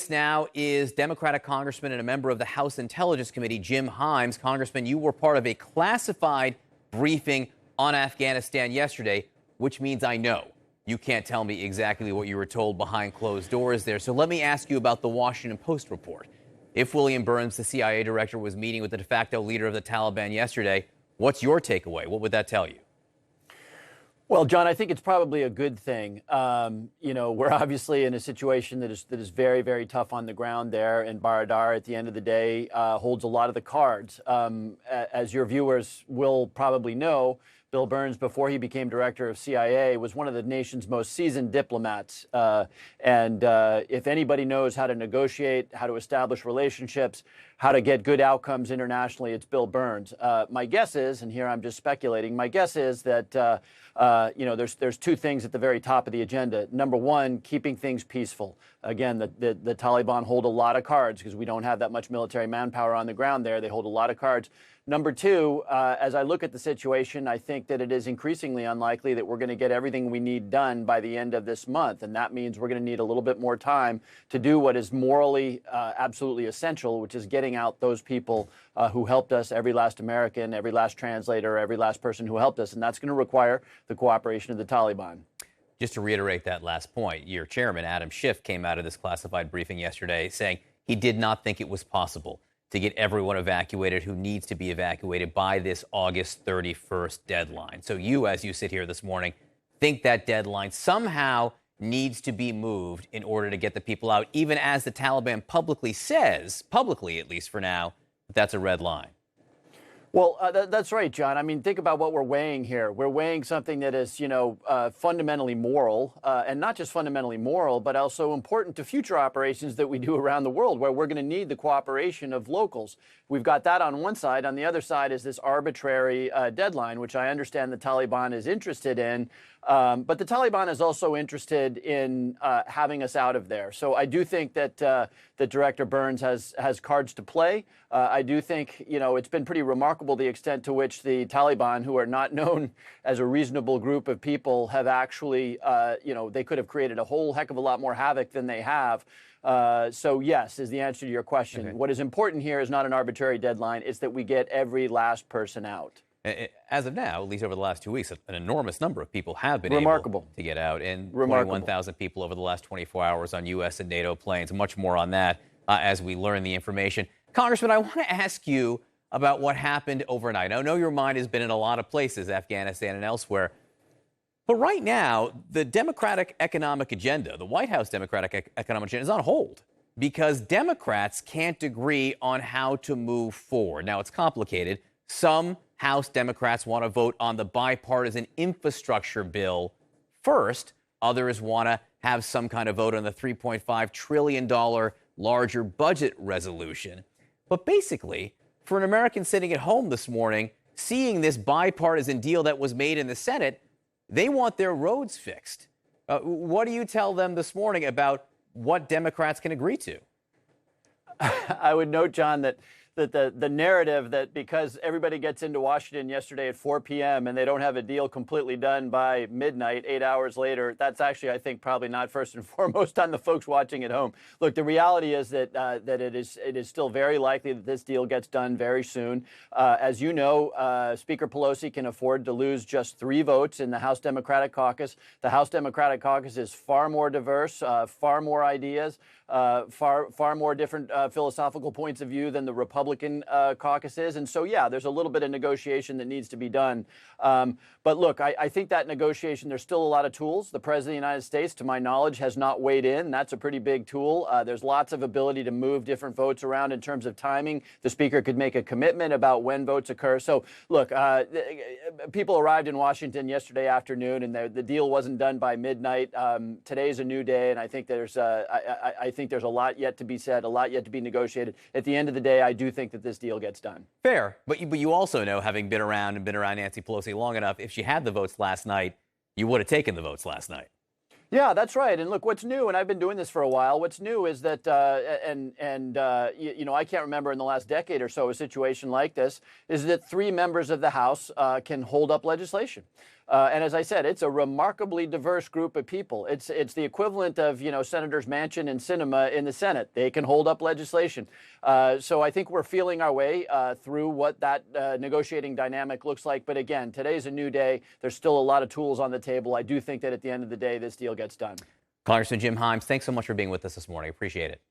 place now is Democratic Congressman and a member of the House Intelligence Committee, Jim Himes. Congressman, you were part of a classified briefing on Afghanistan yesterday, which means I know you can't tell me exactly what you were told behind closed doors there. So let me ask you about the Washington Post report. If William Burns, the CIA director, was meeting with the de facto leader of the Taliban yesterday, what's your takeaway? What would that tell you? Well, John, I think it's probably a good thing. We're obviously in a situation that is very, very tough on the ground there, and Baradar, at the end of the day, holds a lot of the cards. As your viewers will probably know, Bill Burns, before he became director of CIA, was one of the nation's most seasoned diplomats. If anybody knows how to negotiate, how to establish relationships, how to get good outcomes internationally, it's Bill Burns. My guess is, and here I'm just speculating, my guess is that there's two things at the very top of the agenda. Number one, keeping things peaceful. Again, the Taliban hold a lot of cards because we don't have that much military manpower on the ground there. They hold a lot of cards. Number two, as I look at the situation, I think that it is increasingly unlikely that we're going to get everything we need done by the end of this month. And that means we're going to need a little bit more time to do what is morally absolutely essential, which is getting out those people who helped us, every last American, every last translator, every last person who helped us. And that's going to require the cooperation of the Taliban. Just to reiterate that last point, your chairman, Adam Schiff, came out of this classified briefing yesterday saying he did not think it was possible to get everyone evacuated who needs to be evacuated by this August 31st deadline. So you, as you sit here this morning, think that deadline somehow needs to be moved in order to get the people out, even as the Taliban publicly says, publicly at least for now, that that's a red line. Well, that's right, John. I mean, think about what we're weighing here. We're weighing something that is, fundamentally moral, and not just fundamentally moral, but also important to future operations that we do around the world, where we're going to need the cooperation of locals. We've got that on one side. On the other side is this arbitrary deadline, which I understand the Taliban is interested in. But the Taliban is also interested in having us out of there. So I do think that Director Burns has cards to play. I do think, it's been pretty remarkable the extent to which the Taliban, who are not known as a reasonable group of people, have actually, they could have created a whole heck of a lot more havoc than they have. So yes, is the answer to your question. Okay. What is important here is not an arbitrary deadline. It's that we get every last person out. As of now, at least over the last 2 weeks, an enormous number of people have been able to get out, and 21,000 people over the last 24 hours on U.S. and NATO planes. Much more on that as we learn the information. Congressman, I want to ask you about what happened overnight. I know your mind has been in a lot of places, Afghanistan and elsewhere. But right now, the Democratic economic agenda, the White House Democratic economic agenda, is on hold because Democrats can't agree on how to move forward. Now, it's complicated. Some House Democrats want to vote on the bipartisan infrastructure bill first. Others want to have some kind of vote on the $3.5 trillion larger budget resolution. But basically, for an American sitting at home this morning, seeing this bipartisan deal that was made in the Senate, they want their roads fixed. What do you tell them this morning about what Democrats can agree to? I would note, John, that the narrative that because everybody gets into Washington yesterday at 4 p.m. and they don't have a deal completely done by midnight, 8 hours later, that's actually, I think, probably not first and foremost on the folks watching at home. Look, the reality is that it is still very likely that this deal gets done very soon. As you know, Speaker Pelosi can afford to lose just 3 votes in the House Democratic Caucus. The House Democratic Caucus is far more diverse, far more ideas, far more different philosophical points of view than the Republican caucus is. And so, yeah, there's a little bit of negotiation that needs to be done. But look, I think that negotiation, there's still a lot of tools. The President of the United States, to my knowledge, has not weighed in. That's a pretty big tool. There's lots of ability to move different votes around in terms of timing. The Speaker could make a commitment about when votes occur. So, look, people arrived in Washington yesterday afternoon, and the deal wasn't done by midnight. Today's a new day, and I think there's a lot yet to be said, a lot yet to be negotiated. At the end of the day, I do think that this deal gets done. Fair. But you also know, having been around Nancy Pelosi long enough, if she had the votes last night, you would have taken the votes last night. Yeah, that's right. And look, what's new, and I've been doing this for a while, what's new is that, I can't remember in the last decade or so a situation like this, is that 3 members of the House can hold up legislation. And as I said, it's a remarkably diverse group of people. It's the equivalent of, Senators Manchin and Sinema in the Senate. They can hold up legislation. So I think we're feeling our way through what that negotiating dynamic looks like. But again, today's a new day. There's still a lot of tools on the table. I do think that at the end of the day, this deal gets done. Congressman Jim Himes, thanks so much for being with us this morning. Appreciate it.